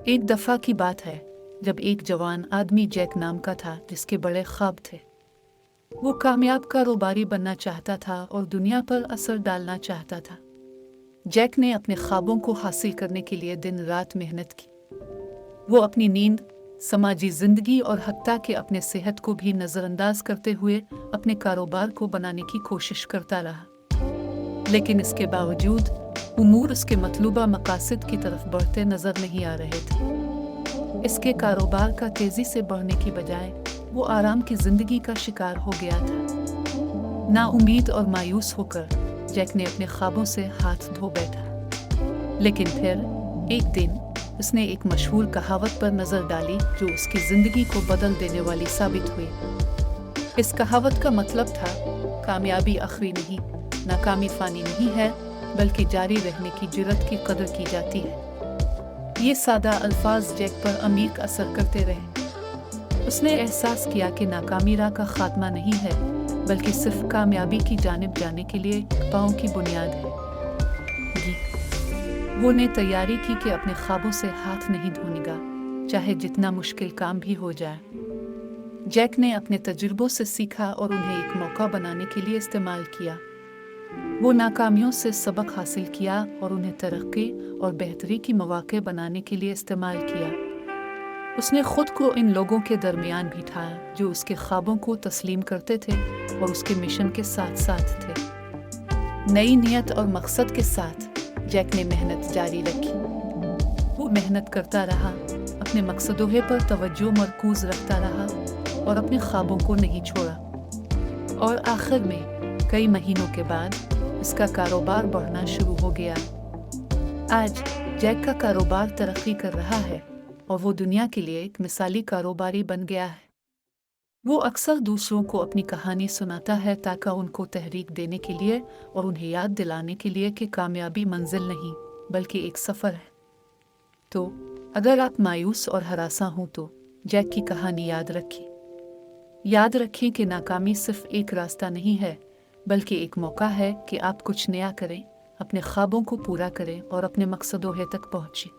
एक दफ़ा की बात है जब एक जवान आदमी जैक नाम का था जिसके बड़े ख्वाब थे। वो कामयाब कारोबारी बनना चाहता था और दुनिया पर असर डालना चाहता था। जैक ने अपने ख्वाबों को हासिल करने के लिए दिन रात मेहनत की। वो अपनी नींद, समाजी जिंदगी और हत्ता के अपने सेहत को भी नज़रअंदाज करते हुए अपने कारोबार को बनाने की कोशिश करता रहा। लेकिन इसके बावजूद उमूर उसके मतलूबा मकासद की तरफ बढ़ते नजर नहीं आ रहे थे। इसके कारोबार का तेजी से बढ़ने की बजाय वो आराम की जिंदगी का शिकार हो गया था। नाउम्मीद और मायूस होकर जैक ने अपने ख्वाबों से हाथ धो बैठा। लेकिन फिर एक दिन उसने एक मशहूर कहावत पर नजर डाली जो उसकी जिंदगी को बदल देने वाली साबित हुई। इस कहावत का मतलब था, कामयाबी आखिरी नहीं, नाकामी फानी नहीं है, बल्कि जारी रहने की जुर्रत की कदर की जाती है। ये सादा अल्फाज जैक पर अमीर असर करते रहे। उसने एहसास किया कि नाकामी राह का खात्मा नहीं है, बल्कि सिर्फ कामयाबी की जानिब जाने के लिए पाँव की बुनियाद है। वो ने तैयारी की कि अपने ख्वाबों से हाथ नहीं धोनेगा, चाहे जितना मुश्किल काम भी हो जाए। जैक ने अपने तजुर्बों से सीखा और उन्हें एक मौका बनाने के लिए इस्तेमाल किया। वो नाकामियों से सबक हासिल किया और उन्हें तरक्की और बेहतरी की मौके बनाने के लिए इस्तेमाल किया। उसने खुद को इन लोगों के दरमियान बिठाया जो उसके ख्वाबों को तस्लीम करते थे और उसके मिशन के साथ साथ थे। नई नियत और मकसद के साथ जैक ने मेहनत जारी रखी। वो मेहनत करता रहा, अपने मकसदों पर तवज्जो मरकूज रखता रहा और अपने ख्वाबों को नहीं छोड़ा। और आखिर में कई महीनों के बाद इसका कारोबार बढ़ना शुरू हो गया। आज जैक का कारोबार तरक्की कर रहा है और वो दुनिया के लिए एक मिसाली कारोबारी बन गया है। वो अक्सर दूसरों को अपनी कहानी सुनाता है ताकि उनको तहरीक देने के लिए और उन्हें याद दिलाने के लिए कि कामयाबी मंजिल नहीं बल्कि एक सफ़र है। तो अगर आप मायूस और हरासा हों तो जैक की कहानी याद रखें। याद रखें कि नाकामी सिर्फ एक रास्ता नहीं है, बल्कि एक मौका है कि आप कुछ नया करें, अपने ख्वाबों को पूरा करें और अपने मकसदों तक पहुँचें।